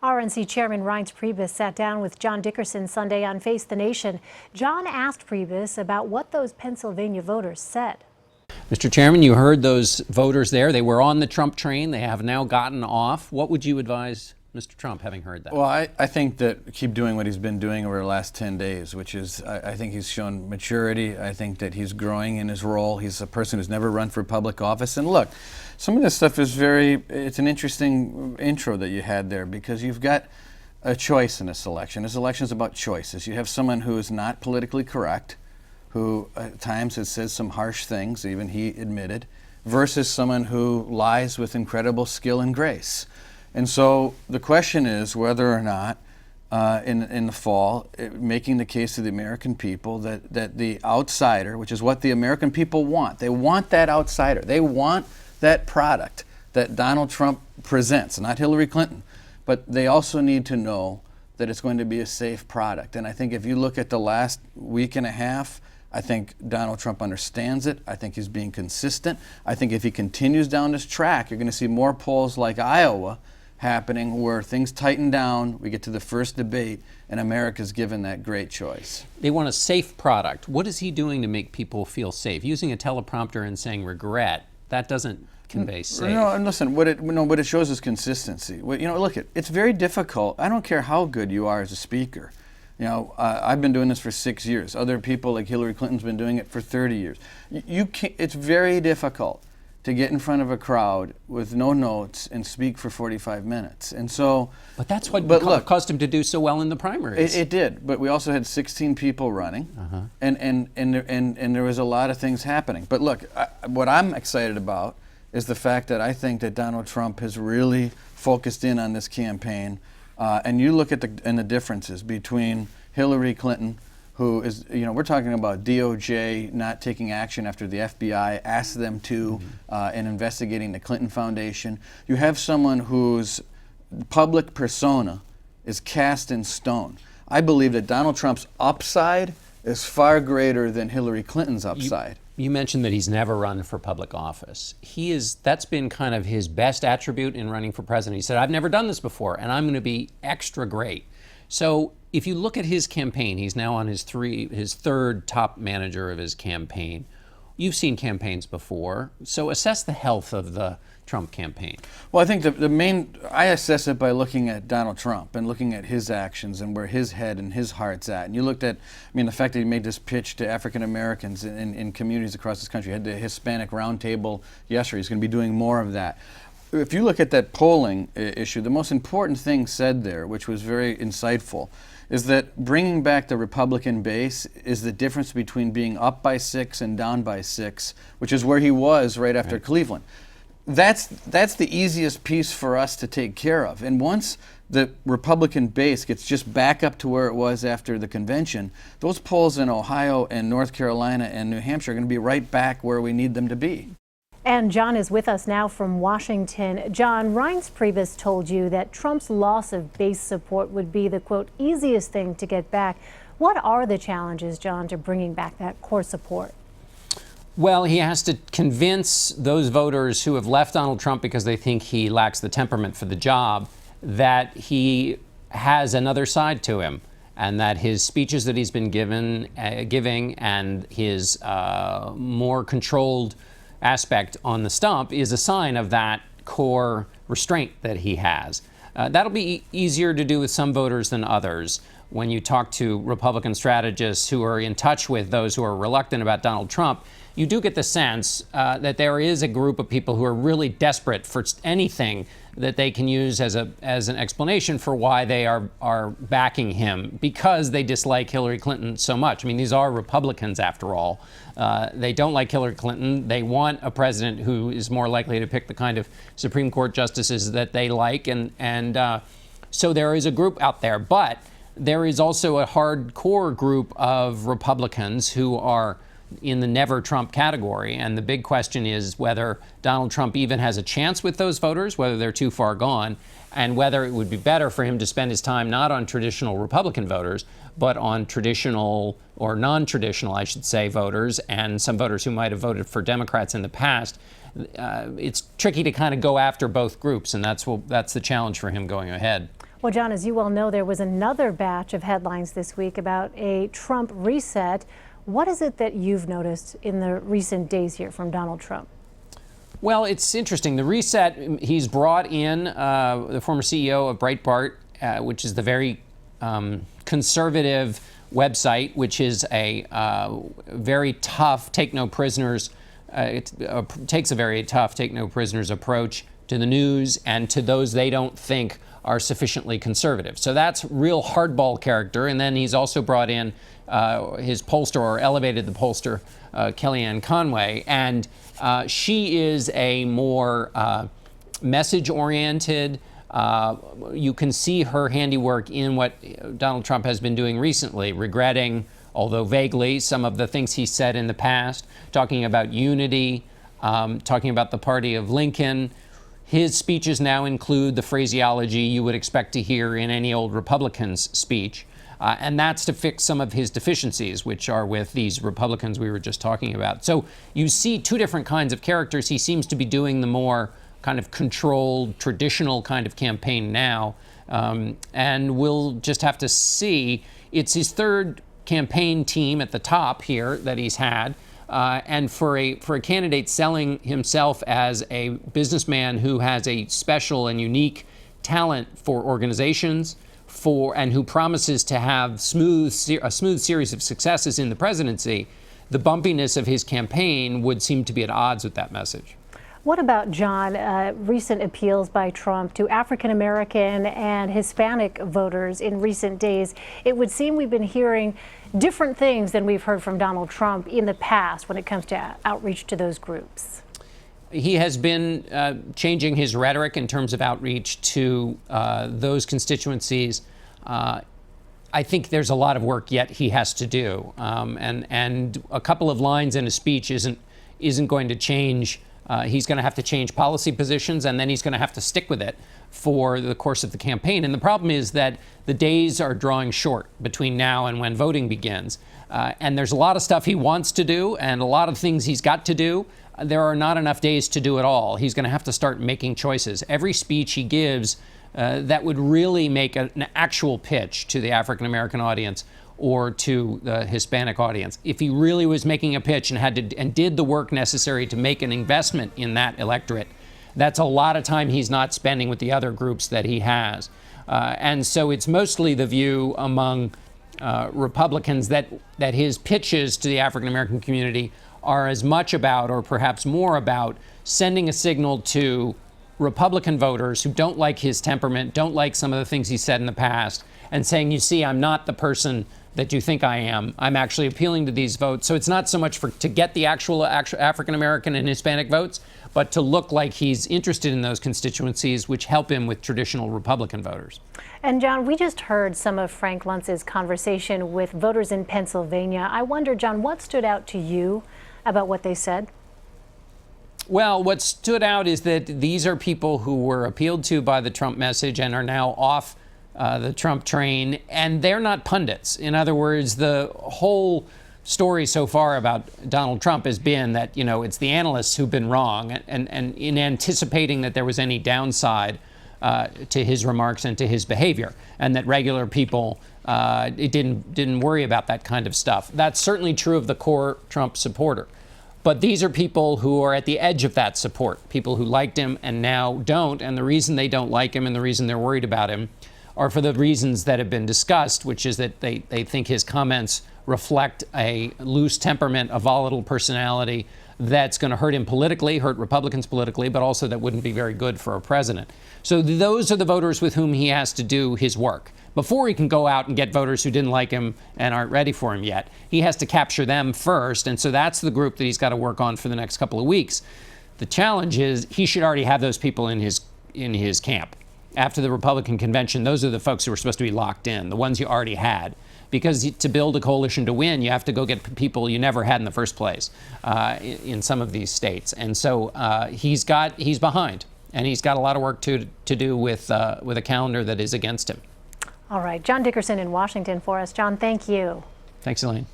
RNC Chairman Reince Priebus sat down with John Dickerson Sunday on Face the Nation. John asked Priebus about what those Pennsylvania voters said. Mr. Chairman, you heard those voters there. They were on the Trump train. They have now gotten off. What would you advise Mr. Trump, having heard that? Well, I think that keep doing what he's been doing over the last 10 days, which is I think he's shown maturity. I think that he's growing in his role. He's a person who's never run for public office. And look, some of this stuff is it's an interesting intro that you had there, because you've got a choice in this election. This election is about choices. You have someone who is not politically correct, who at times has said some harsh things, even he admitted, versus someone who lies with incredible skill and grace. And so the question is whether or not in the fall, making the case to the American people that the outsider, which is what the American people want, they want that outsider. They want that product that Donald Trump presents, not Hillary Clinton. But they also need to know that it's going to be a safe product. And I think if you look at the last week and a half, I think Donald Trump understands it. I think he's being consistent. I think if he continues down this track, you're going to see more polls like Iowa happening where things tighten down, we get to the first debate, and America's given that great choice. They want a safe product. What is he doing to make people feel safe? Using a teleprompter and saying regret, that doesn't convey safe. No, and listen, what it shows is consistency. Look, it's very difficult. I don't care how good you are as a speaker. I've been doing this for 6 years. Other people like Hillary Clinton's been doing it for 30 years. It's very difficult to get in front of a crowd with no notes and speak for 45 minutes. And so, but that's what caused him to do so well in the primaries. It did, but we also had 16 people running, and there was a lot of things happening. But look, what I'm excited about is the fact that I think that Donald Trump has really focused in on this campaign. And you look at the differences between Hillary Clinton, who is, we're talking about DOJ not taking action after the FBI asked them to in investigating the Clinton Foundation. You have someone whose public persona is cast in stone. I believe that Donald Trump's upside is far greater than Hillary Clinton's upside. You mentioned that he's never run for public office. That's been kind of his best attribute in running for president. He said, I've never done this before, and I'm going to be extra great. So if you look at his campaign, he's now on his third top manager of his campaign. You've seen campaigns before, so assess the health of the Trump campaign. Well, I think I assess it by looking at Donald Trump and looking at his actions and where his head and his heart's at. And you looked at, the fact that he made this pitch to African Americans in communities across this country. He had the Hispanic Roundtable yesterday. He's going to be doing more of that. If you look at that polling issue, the most important thing said there, which was very insightful, is that bringing back the Republican base is the difference between being up by 6 and down by 6, which is where he was right after Cleveland. That's the easiest piece for us to take care of. And once the Republican base gets just back up to where it was after the convention, those polls in Ohio and North Carolina and New Hampshire are going to be right back where we need them to be. And John is with us now from Washington. John, Reince Priebus told you that Trump's loss of base support would be the, quote, easiest thing to get back. What are the challenges, John, to bringing back that core support? Well, he has to convince those voters who have left Donald Trump because they think he lacks the temperament for the job that he has another side to him, and that his speeches that he's been giving and his more controlled aspect on the stump is a sign of that core restraint that he has. That'll be easier to do with some voters than others. When you talk to Republican strategists who are in touch with those who are reluctant about Donald Trump, you do get the sense that there is a group of people who are really desperate for anything that they can use as an explanation for why they are backing him, because they dislike Hillary Clinton so much. I mean, these are Republicans, after all. They don't like Hillary Clinton. They want a president who is more likely to pick the kind of Supreme Court justices that they like. And so there is a group out there. But there is also a hardcore group of Republicans who are in the never Trump category. And the big question is whether Donald Trump even has a chance with those voters, whether they're too far gone, and whether it would be better for him to spend his time not on traditional Republican voters, but on traditional or non-traditional, I should say, voters, and some voters who might have voted for Democrats in the past. It's tricky to kind of go after both groups, and that's the challenge for him going ahead. Well, John, as you well know, there was another batch of headlines this week about a Trump reset. What is it that you've noticed in the recent days here from Donald Trump? Well, it's interesting. The reset, he's brought in the former CEO of Breitbart, which is the very conservative website, which is a very tough take no prisoners. It takes a very tough take no prisoners approach to the news and to those they don't think are sufficiently conservative. So that's real hardball character. And then he's also brought in his pollster, or elevated the pollster, Kellyanne Conway. And she is a more message-oriented. You can see her handiwork in what Donald Trump has been doing recently, regretting, although vaguely, some of the things he said in the past, talking about unity, talking about the party of Lincoln. His speeches now include the phraseology you would expect to hear in any old Republican's speech. And that's to fix some of his deficiencies, which are with these Republicans we were just talking about. So you see two different kinds of characters. He seems to be doing the more kind of controlled, traditional kind of campaign now. And we'll just have to see. It's his third campaign team at the top here that he's had. And for a candidate selling himself as a businessman who has a special and unique talent for organizations, and who promises to have a smooth series of successes in the presidency, the bumpiness of his campaign would seem to be at odds with that message. What about, John, recent appeals by Trump to African American and Hispanic voters in recent days? It would seem we've been hearing different things than we've heard from Donald Trump in the past when it comes to outreach to those groups. He has been changing his rhetoric in terms of outreach to those constituencies. I think there's a lot of work yet he has to do, and a couple of lines in a speech isn't going to change. He's going to have to change policy positions, and then he's going to have to stick with it for the course of the campaign. And the problem is that the days are drawing short between now and when voting begins. And there's a lot of stuff he wants to do and a lot of things he's got to do. There are not enough days to do it all. He's going to have to start making choices. Every speech he gives that would really make an actual pitch to the African American audience or to the Hispanic audience, if he really was making a pitch and did the work necessary to make an investment in that electorate, that's a lot of time he's not spending with the other groups that he has. And so it's mostly the view among Republicans that his pitches to the African American community are as much about, or perhaps more about, sending a signal to Republican voters who don't like his temperament, don't like some of the things he said in the past, and saying, you see, I'm not the person that you think I am. I'm actually appealing to these votes. So it's not so much to get the actual African American and Hispanic votes, but to look like he's interested in those constituencies, which help him with traditional Republican voters. And John, we just heard some of Frank Luntz's conversation with voters in Pennsylvania. I wonder, John, what stood out to you about what they said? Well, what stood out is that these are people who were appealed to by the Trump message and are now off the Trump train, and they're not pundits. In other words, the whole story so far about Donald Trump has been that, it's the analysts who've been wrong, and in anticipating that there was any downside to his remarks and to his behavior, and that regular people didn't worry about that kind of stuff. That's certainly true of the core Trump supporter. But these are people who are at the edge of that support, people who liked him and now don't, and the reason they don't like him and the reason they're worried about him are for the reasons that have been discussed, which is that they think his comments reflect a loose temperament, a volatile personality that's going to hurt him politically, hurt Republicans politically, but also that wouldn't be very good for a president. So those are the voters with whom he has to do his work. Before he can go out and get voters who didn't like him and aren't ready for him yet, he has to capture them first. And so that's the group that he's got to work on for the next couple of weeks. The challenge is he should already have those people in his camp. After the Republican convention, those are the folks who were supposed to be locked in, the ones you already had. Because to build a coalition to win, you have to go get people you never had in the first place in some of these states. And so he's behind, and he's got a lot of work to do with a calendar that is against him. All right, John Dickerson in Washington for us. John, thank you. Thanks, Elaine.